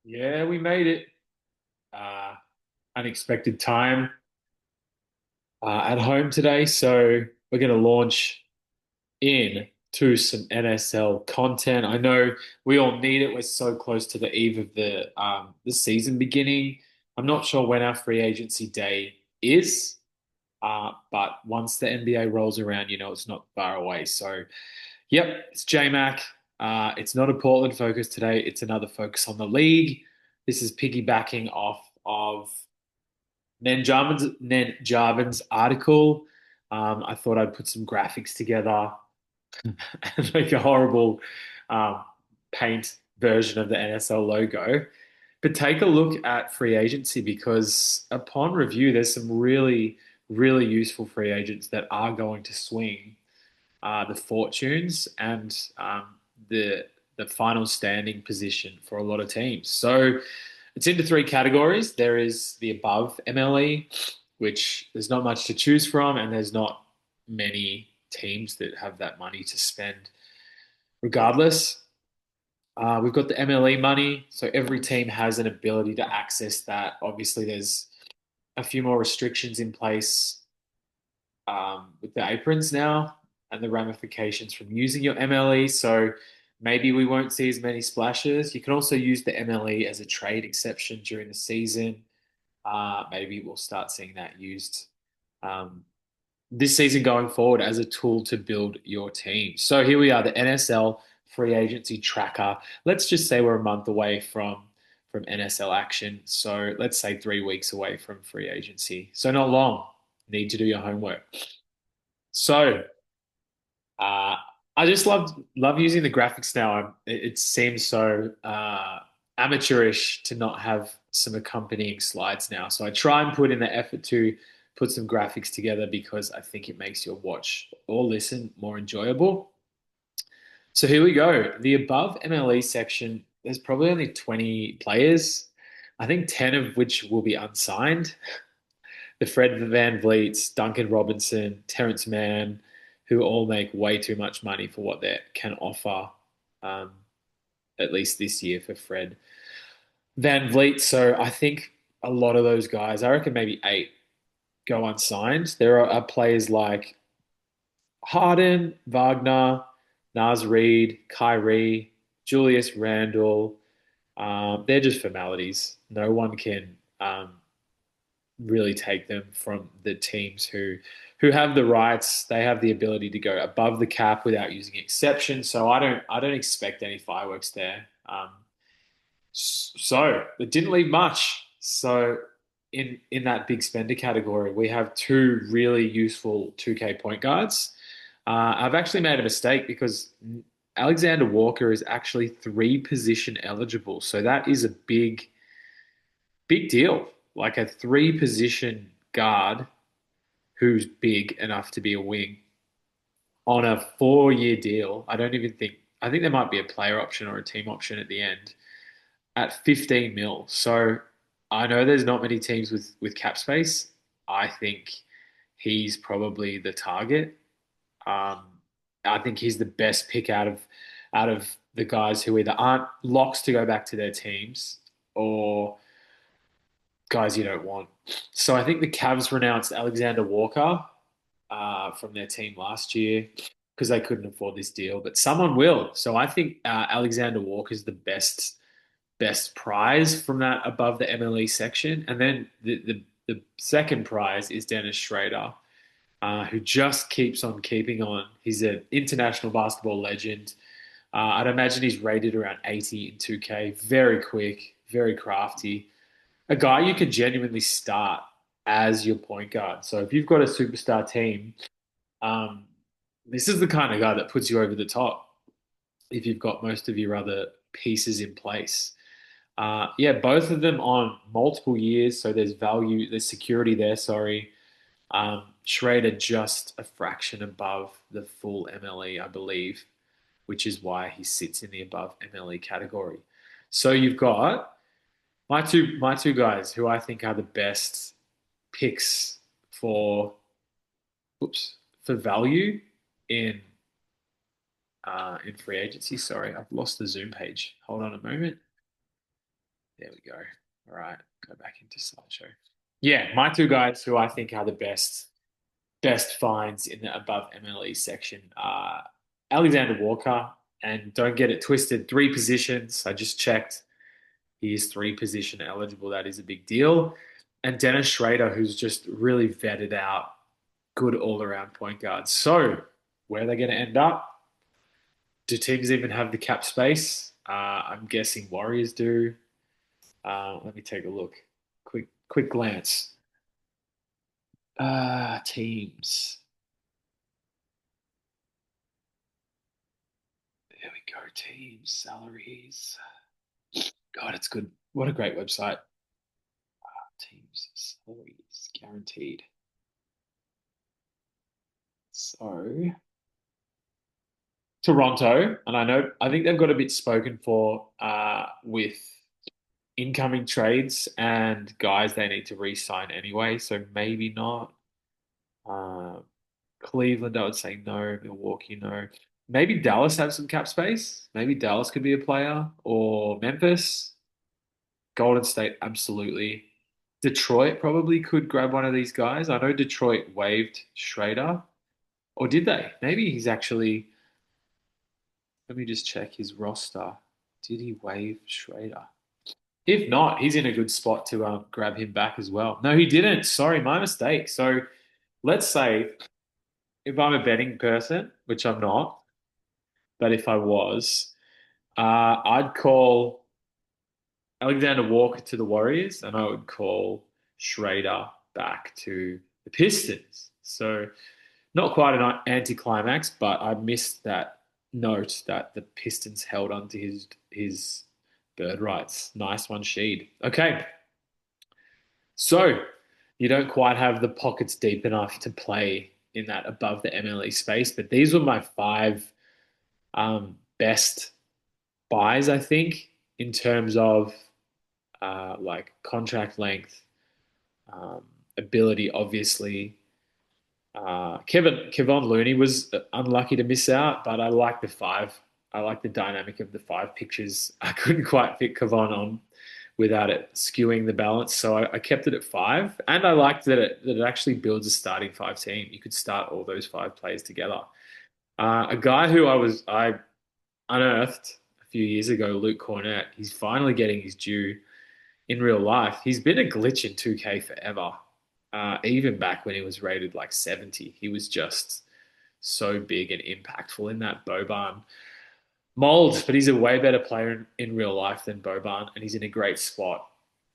Yeah, we made it. Uh, Unexpected time at home today, so we're going to launch in to some NSL content. I know we all need it. We're so close to the eve of the season beginning. I'm not sure when our free agency day is, but once the NBA rolls around, it's not far away. So, yep, it's JMac. It's not a Portland focus today. It's another focus on the league. This is piggybacking off of Nen Jarvin's article. I thought I'd put some graphics together and make a horrible um, paint version of the NSL logo. But take a look at free agency because upon review, there's some really, really useful free agents that are going to swing the fortunes and the final standing position for a lot of teams. So it's into three categories. There is the above MLE, which there's not much to choose from, and there's not many teams that have that money to spend regardless. We've got the MLE money, so every team has an ability to access that. Obviously, there's a few more restrictions in place with the aprons now and the ramifications from using your MLE. So maybe we won't see as many splashes. You can also use the MLE as a trade exception during the season. Maybe we'll start seeing that used um, this season going forward as a tool to build your team. So here we are, the NSL free agency tracker. Let's just say we're a month away from NSL action. So let's say 3 weeks away from free agency. So not long. Need to do your homework. So uh, I just love using the graphics now. It seems so amateurish to not have some accompanying slides now. So I try and put in the effort to put some graphics together because I think it makes your watch or listen more enjoyable. So here we go. The above MLE section, there's probably only 20 players. I think 10 of which will be unsigned. The Fred Van Vliets, Duncan Robinson, Terrence Mann, who all make way too much money for what they can offer, um, at least this year for Fred Van Vliet. So I think a lot of those guys, I reckon maybe eight, go unsigned. There are players like Harden, Wagner, Naz Reid, Kyrie, Julius Randle. They're just formalities. No one can really take them from the teams who have the rights. They have the ability to go above the cap without using exceptions. So I don't expect any fireworks there. So it didn't leave much. So in that big spender category, we have two really useful 2K point guards. I've actually made a mistake because Alexander Walker is actually three position eligible. So that is a big deal. Like a three position guard who's big enough to be a wing on a 4 year deal. I think there might be a player option or a team option at the end at 15 mil. So I know there's not many teams with cap space. I think he's probably the target. Um, I think he's the best pick out of the guys who either aren't locks to go back to their teams or guys you don't want. So I think the Cavs renounced Alexander Walker from their team last year because they couldn't afford this deal, but someone will. So I think Alexander Walker is the best prize from that above the MLE section, and then the second prize is Dennis Schrader, who just keeps on keeping on. He's an international basketball legend. I'd imagine he's rated around 80 in 2K. Very quick, very crafty. A guy you could genuinely start as your point guard. So if you've got a superstar team, um, this is the kind of guy that puts you over the top if you've got most of your other pieces in place. Yeah, both of them on multiple years, so there's value, there's security there. Sorry, Schrader just a fraction above the full MLE, I believe, which is why he sits in the above MLE category. So you've got my two guys who I think are the best picks for oops for value in in free agency. Sorry, I've lost the Zoom page. Hold on a moment. There we go. All right, go back into slideshow. Yeah, my two guys who I think are the best finds in the above MLE section are Alexander Walker, and don't get it twisted, three positions. I just checked. He is three position eligible. That is a big deal. And Dennis Schrader, who's just really vetted out good all around point guards. So, where are they going to end up? Do teams even have the cap space? I'm guessing Warriors do. Let me take a look. Quick glance. Teams. There we go. Teams, salaries. God, it's good. What a great website. Teams, salaries, guaranteed. So, Toronto, and I think they've got a bit spoken for with incoming trades and guys they need to re-sign anyway. So maybe not. Uh, Cleveland, I would say no. Milwaukee, no. Maybe Dallas have some cap space. Maybe Dallas could be a player, or Memphis. Golden State, absolutely. Detroit probably could grab one of these guys. I know Detroit waived Schrader, or did they? Maybe he's actually. Let me just check his roster. Did he waive Schrader? If not, he's in a good spot to grab him back as well. No, he didn't. Sorry, my mistake. So let's say if I'm a betting person, which I'm not, but if I was, I'd call Alexander Walker to the Warriors, and I would call Schrader back to the Pistons. So not quite an anticlimax, but I missed that note that the Pistons held onto his bird rights. Nice one, Sheed. Okay, so you don't quite have the pockets deep enough to play in that above the MLE space, but these were my five best buys, I think, in terms of like contract length, um, ability, obviously. Kevon Looney was unlucky to miss out, but I like the five. I like the dynamic of the five pictures. I couldn't quite fit Kevon on without it skewing the balance, so I kept it at five. And I liked that it actually builds a starting five team. You could start all those five players together. A guy who I unearthed a few years ago, Luke Cornett. He's finally getting his due in real life. He's been a glitch in 2K forever. Even back when he was rated like 70, he was just so big and impactful in that Boban mold. But he's a way better player in real life than Boban, and he's in a great spot.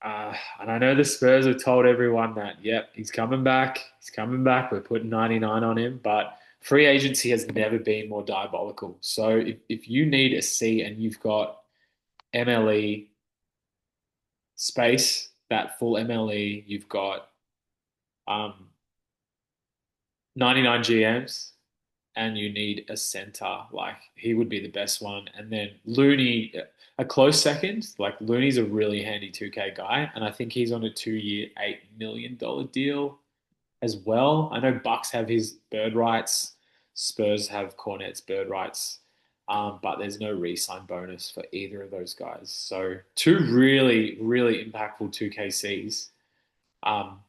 And I know the Spurs have told everyone that, yep, he's coming back. He's coming back. We're putting 99 on him. But free agency has never been more diabolical. So if you need a C and you've got MLE space, that full MLE, you've got um, 99 GMs, and you need a center, like he would be the best one. And then Looney, a close second. Like Looney's a really handy 2K guy, and I think he's on a 2 year, $8 million deal as well. I know Bucks have his bird rights, Spurs have Cornet's bird rights, but there's no re-sign bonus for either of those guys. So two really impactful 2KCs. Um,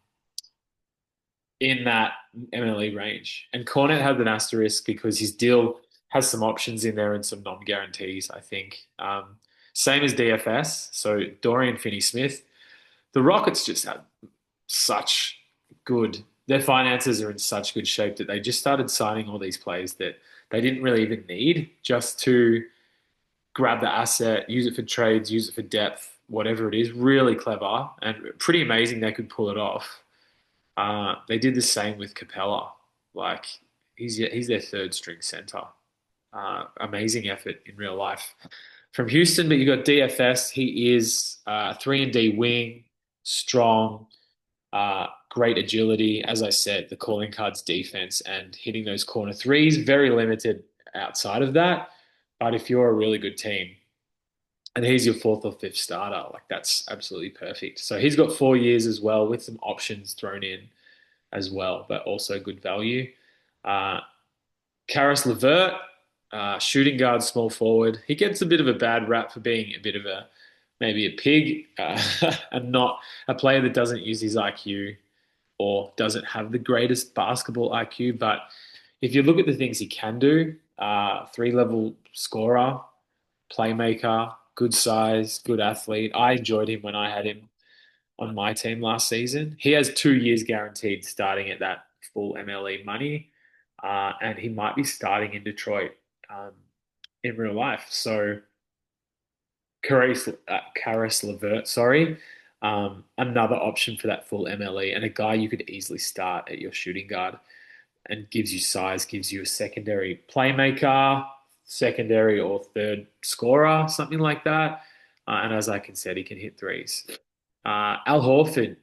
in that MLE range. And Cornet had an asterisk because his deal has some options in there and some non-guarantees, I think. Same as DFS. So Dorian Finney-Smith. The Rockets just had such good, their finances are in such good shape that they just started signing all these players that they didn't really even need, just to grab the asset, use it for trades, use it for depth, whatever it is. Really clever and pretty amazing they could pull it off. They did the same with Capella. Like he's their third string center. Amazing effort in real life from Houston. But you got DFS. He is 3-and-D wing, strong, great agility. As I said, the calling cards defense and hitting those corner threes, very limited outside of that. But if you're a really good team and he's your fourth or fifth starter, like that's absolutely perfect. So he's got 4 years as well with some options thrown in as well, but also good value. Uh, Karis LeVert, shooting guard, small forward. He gets a bit of a bad rap for being a bit of a maybe a pig, and not a player that doesn't use his IQ or doesn't have the greatest basketball IQ. But if you look at the things he can do, three-level scorer, playmaker, good size, good athlete. I enjoyed him when I had him on my team last season. He has 2 years guaranteed starting at that full MLE money, and he might be starting in Detroit um, in real life. So Karis Levert, sorry, another option for that full MLE and a guy you could easily start at your shooting guard and gives you size, gives you a secondary playmaker, secondary or third scorer, something like that. And as I can said, he can hit threes. Al Horford,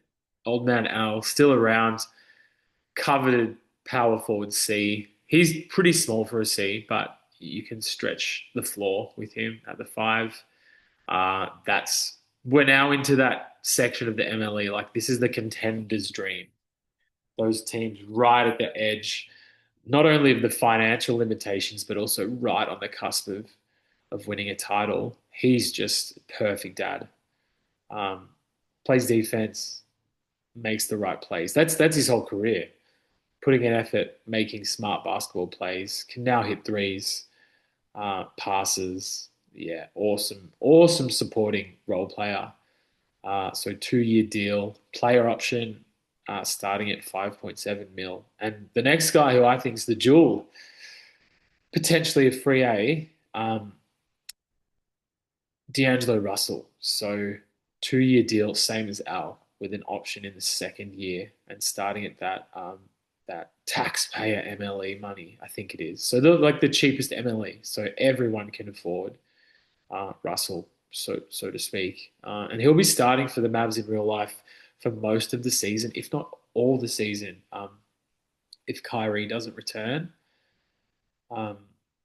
old man Al, still around, coveted power forward C. He's pretty small for a C, but you can stretch the floor with him at the five. That's We're now into that section of the MLE. Like this is the contender's dream. Those teams right at the edge, not only of the financial limitations, but also right on the cusp of winning a title. He's just perfect dad. Um, Plays defense, makes the right plays. That's his whole career. Putting in effort, making smart basketball plays, can now hit threes, passes. Yeah, awesome supporting role player. So 2 year deal, player option, starting at 5.7 mil. And the next guy who I think is the jewel, potentially a free A, D'Angelo Russell. So 2 year deal, same as Al, with an option in the second year and starting at that taxpayer MLE money, I think it is. So they're like the cheapest MLE, so everyone can afford Russell, so to speak. And he'll be starting for the Mavs in real life for most of the season, if not all the season, if Kyrie doesn't return. Um,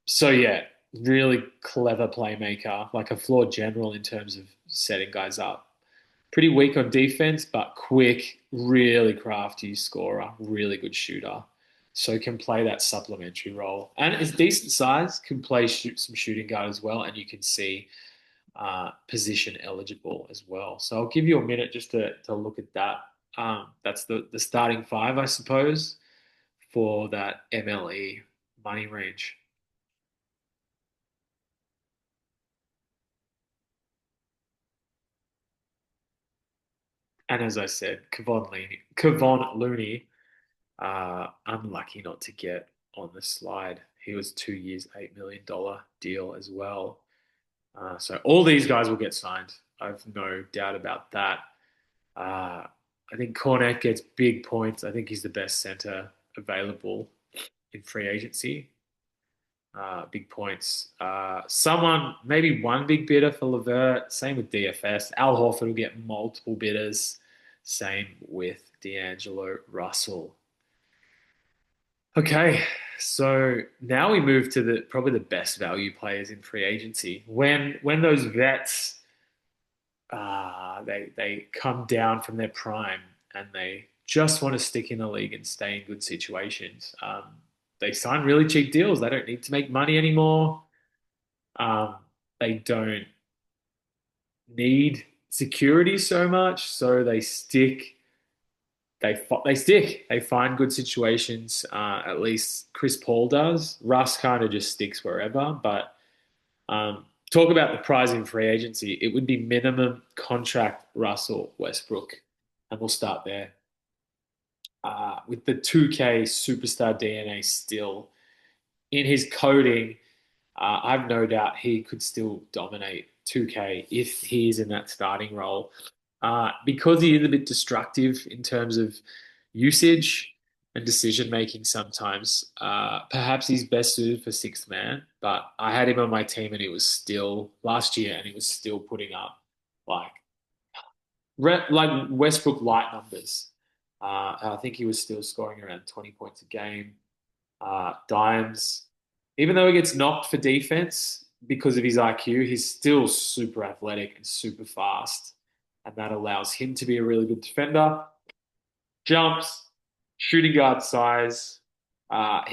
so yeah, really clever playmaker, like a floor general in terms of setting guys up. Pretty weak on defense, but quick, really crafty scorer, really good shooter. So can play that supplementary role, and is decent size. Can play some shooting guard as well, and you can see position eligible as well. So I'll give you a minute just to look at that. That's the starting five, I suppose, for that MLE money range. And as I said, Kevon Looney, unlucky not to get on the slide. He was 2 years, $8 million deal as well. So all these guys will get signed. I've no doubt about that. Uh, I think Cornet gets big points. I think he's the best center available in free agency. Big points. Maybe one big bidder for Levert. Same with DFS. Al Horford will get multiple bidders. Same with D'Angelo Russell. Okay, so now we move to the probably the best value players in free agency. When those vets they come down from their prime and they just want to stick in the league and stay in good situations. They sign really cheap deals. They don't need to make money anymore. Um, they don't need security so much, so they stick. They stick. They find good situations. At least Chris Paul does. Russ kind of just sticks wherever. But talk about the prize in free agency. It would be minimum contract Russell Westbrook, and we'll start there. With the 2K superstar DNA still in his coding, I have no doubt he could still dominate 2K if he's in that starting role. Because he is a bit destructive in terms of usage and decision making sometimes. Perhaps he's best suited for sixth man, but I had him on my team and he was still last year and he was still putting up like like Westbrook light numbers. I think he was still scoring around 20 points a game. Dimes, even though he gets knocked for defense because of his IQ, he's still super athletic and super fast. And that allows him to be a really good defender. Jumps, shooting guard size. I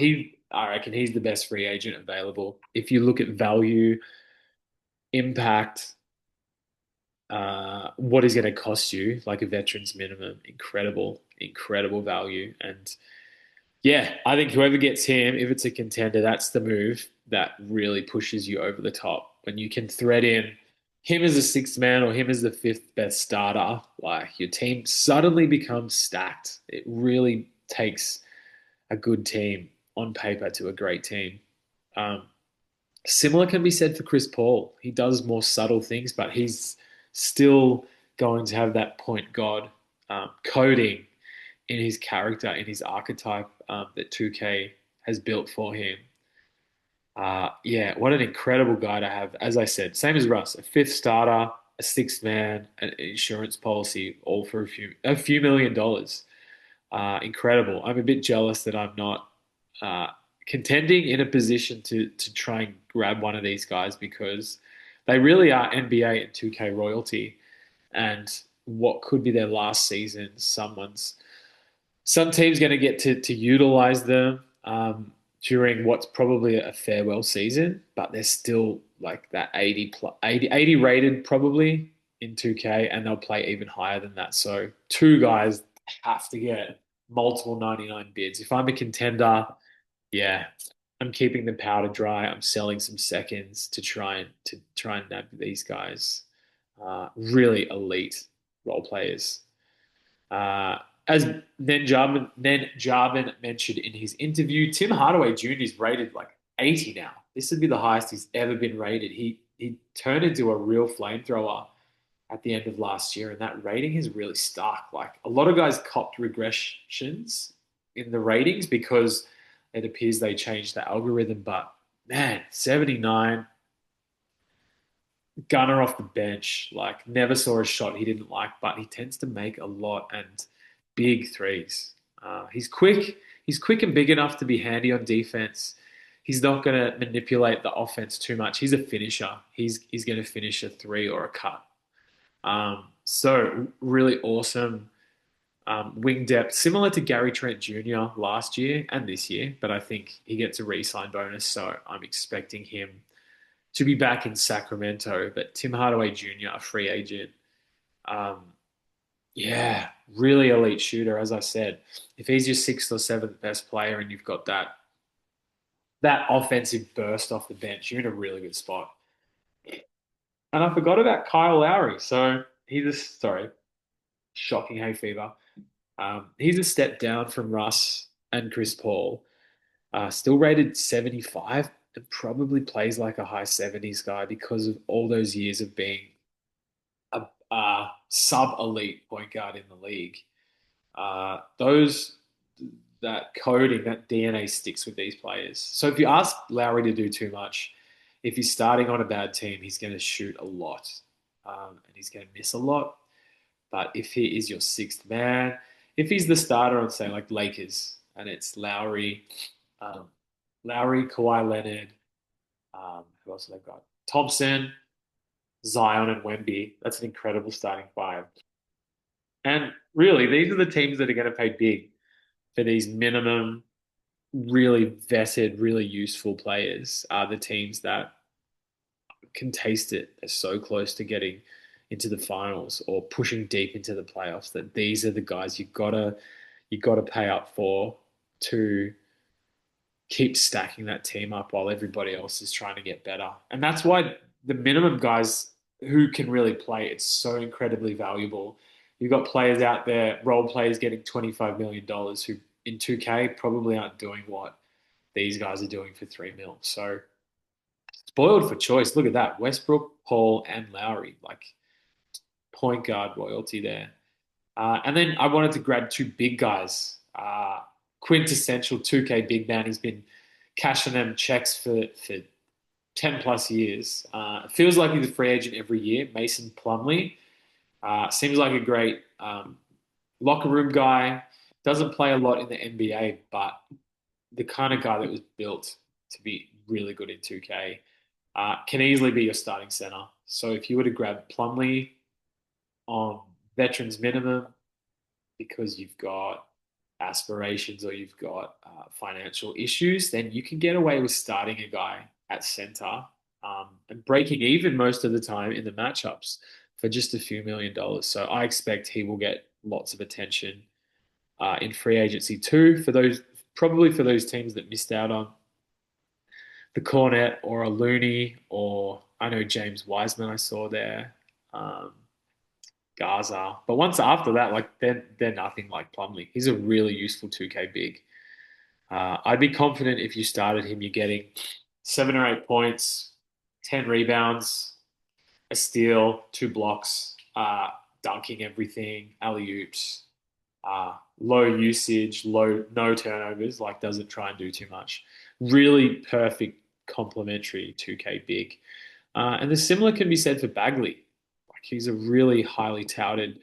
reckon he's the best free agent available. If you look at value, impact, what is going to cost you, like a veteran's minimum. Incredible, incredible value. And yeah, I think whoever gets him, if it's a contender, that's the move that really pushes you over the top. When you can thread in him as a sixth man or him as the fifth best starter, like your team suddenly becomes stacked. It really takes a good team on paper to a great team. Um, Similar can be said for Chris Paul. He does more subtle things, but he's still going to have that point guard coding in his character, in his archetype that 2K has built for him. Yeah, what an incredible guy to have. As I said, same as Russ, a fifth starter, a sixth man, an insurance policy, all for a few $1 million. Incredible. I'm a bit jealous that I'm not uh, contending in a position to try and grab one of these guys because they really are NBA and 2K royalty. And what could be their last season, some team's going to get to utilize them during what's probably a farewell season, but they're still like that 80 plus 80 rated probably in 2K, and they'll play even higher than that. So two guys have to get multiple 99 bids. If I'm a contender, yeah, I'm keeping the powder dry. I'm selling some seconds to try and nab these guys. Really elite role players. Uh, as Nen Jarman mentioned in his interview, Tim Hardaway Jr. is rated like 80 now. This would be the highest he's ever been rated. He turned into a real flamethrower at the end of last year, and that rating has really stuck. Like a lot of guys copped regressions in the ratings because it appears they changed the algorithm. But man, 79, gunner off the bench, like never saw a shot he didn't like, but he tends to make a lot and big threes. He's quick. He's quick and big enough to be handy on defense. He's not going to manipulate the offense too much. He's a finisher. He's going to finish a three or a cut. So really awesome wing depth, similar to Gary Trent Jr. last year and this year, but I think he gets a re-sign bonus, so I'm expecting him to be back in Sacramento. But Tim Hardaway Jr., a free agent, um, yeah, really elite shooter. As I said, if he's your sixth or seventh best player, and you've got that offensive burst off the bench, you're in a really good spot. And I forgot about Kyle Lowry. So he's a sorry, shocking hay fever. He's a step down from Russ and Chris Paul. Still rated 75 and probably plays like a high 70s guy because of all those years of being a sub elite point guard in the league. Those that coding, that DNA sticks with these players. So if you ask Lowry to do too much, if he's starting on a bad team, he's going to shoot a lot and he's going to miss a lot. But if he is your sixth man, if he's the starter on say like Lakers and it's um, Kawhi Leonard, who else have they got? Thompson, Zion, and Wemby. That's an incredible starting five. And really, these are the teams that are going to pay big for these minimum, really vetted, really useful players. Are the teams that can taste it. They're so close to getting into the finals or pushing deep into the playoffs that these are the guys you gotta pay up for to keep stacking that team up while everybody else is trying to get better. And that's why the minimum guys who can really play, it's so incredibly valuable. You've got players out there, role players getting $25 million who in 2K probably aren't doing what these guys are doing for 3 mil. So spoiled for choice. Look at that. Westbrook, Paul, and Lowry, like point guard royalty there. And then I wanted to grab two big guys. Quintessential 2K big man. He's been cashing them checks for 10 plus years. Feels like he's a free agent every year. Mason Plumlee. Seems like a great locker room guy. Doesn't play a lot in the NBA, but the kind of guy that was built to be really good in 2K. Can easily be your starting center. So if you were to grab Plumlee on veterans minimum because you've got aspirations or you've got financial issues, then you can get away with starting a guy at center and breaking even most of the time in the matchups for just a few $1 million. So I expect he will get lots of attention in free agency too, for those probably for those teams that missed out on the Cornet or a Looney, or I know James Wiseman I saw there, um, Gaza. But once after that, like they're nothing like Plumlee. He's a really useful 2K big. I'd be confident if you started him, you're getting 7 or 8 points, 10 rebounds, a steal, 2 blocks, dunking everything, alley oops, low usage, low no turnovers. Like doesn't try and do too much. Really perfect complementary 2K big. And the similar can be said for Bagley. Like he's a really highly touted.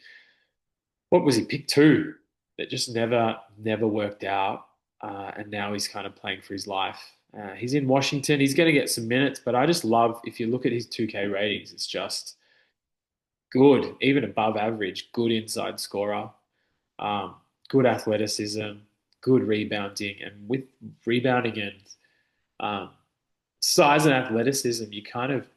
What was he? Pick two that just never worked out, and now he's kind of playing for his life. He's in Washington. He's going to get some minutes, but I just love if you look at his 2K ratings, it's just good, even above average. Good inside scorer, um, good athleticism, good rebounding, and with rebounding and um, size and athleticism, you kind of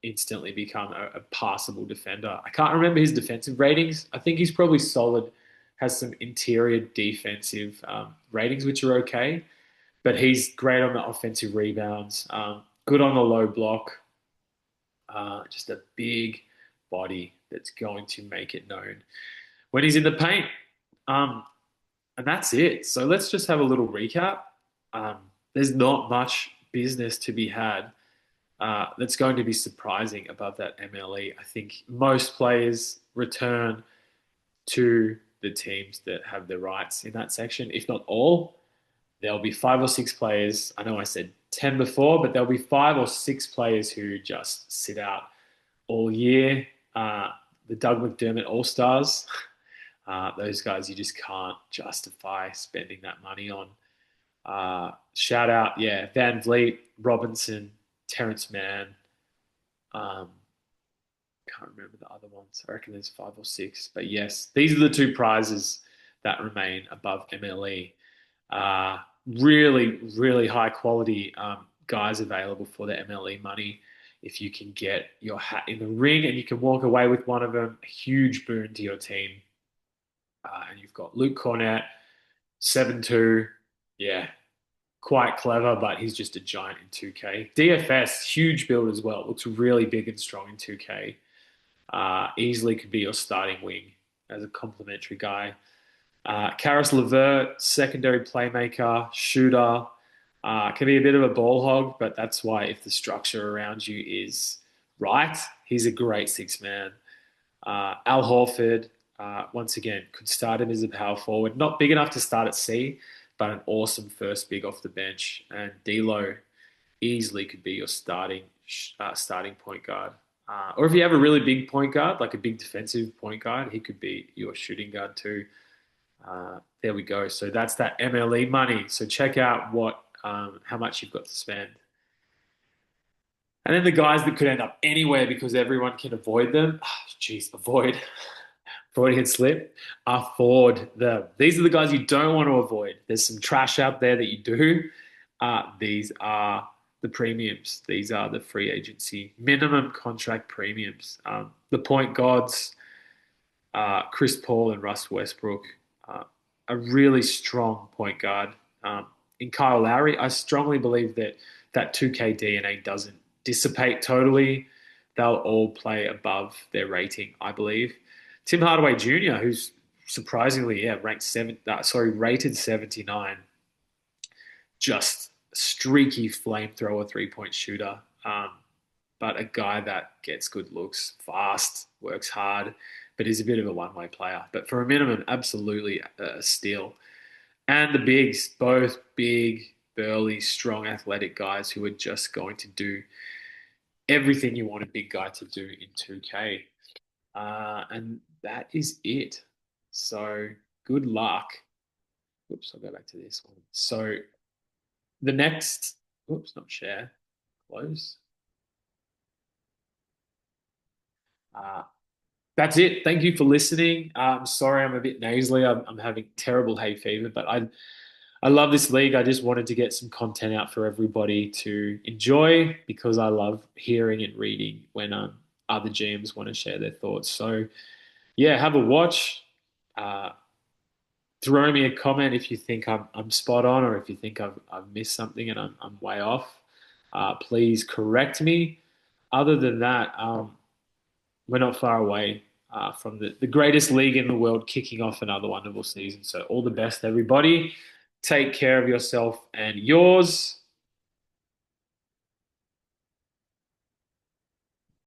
instantly become a passable defender. I can't remember his defensive ratings. I think he's probably solid, has some interior defensive ratings, which are okay, but he's great on the offensive rebounds, good on the low block, just a big body that's going to make it known when he's in the paint. Um, and that's it. So let's just have a little recap. Um, there's not much business to be had that's going to be surprising above that MLE. I think most players return to the teams that have the rights in that section, if not all. There'll be 5 or 6 players. I know I said 10 before, but there'll be 5 or 6 players who just sit out all year. The Doug McDermott All Stars, those guys you just can't justify spending that money on. Shout out, yeah, Van Vliet, Robinson, Terrence Mann. Um, can't remember the other ones. I reckon there's 5 or 6. But yes, these are the two prizes that remain above MLE. Really, really high quality guys available for the MLE money. If you can get your hat in the ring and you can walk away with one of them, a huge boon to your team. And you've got Luke Cornett, 7'2". Yeah, quite clever, but he's just a giant in 2K. DFS, huge build as well. Looks really big and strong in 2K. Easily could be your starting wing as a complementary guy. Karis LeVert, secondary playmaker, shooter. Can be a bit of a ball hog, but that's why if the structure around you is right, he's a great 6 man. Al Horford, once again, could start him as a power forward. Not big enough to start at C, but an awesome first big off the bench. And D'Lo easily could be your starting point guard. Or if you have a really big point guard, like a big defensive point guard, he could be your shooting guard too. There we go. So that's that MLE money. So check out how much you've got to spend. And then the guys that could end up anywhere because everyone can avoid them. Jeez, avoid. Freudian slip. Afford them. These are the guys you don't want to avoid. There's some trash out there that you do. These are the premiums. These are the free agency minimum contract premiums. The point gods, Chris Paul and Russ Westbrook, a really strong point guard. In Kyle Lowry, I strongly believe that 2K DNA doesn't dissipate totally. They'll all play above their rating, I believe. Tim Hardaway Jr., who's surprisingly, yeah, rated 79, just streaky flamethrower 3-point shooter, but a guy that gets good looks, fast, works hard, but is a bit of a one-way player. But for a minimum, absolutely a steal. And the bigs, both big, burly, strong, athletic guys who are just going to do everything you want a big guy to do in 2K. And that is it. So good luck. Oops, I'll go back to this one. So the next, oops, not share, close. Uh, that's it. Thank you for listening. I'm sorry I'm a bit nasally. I'm having terrible hay fever, but I love this league. I just wanted to get some content out for everybody to enjoy because I love hearing and reading when other GMs want to share their thoughts. So yeah, have a watch. Uh, Throw me a comment if you think I'm spot on, or if you think I've missed something and I'm way off. Please correct me. Other than that, we're not far away from the greatest league in the world kicking off another wonderful season. So all the best, everybody. Take care of yourself and yours.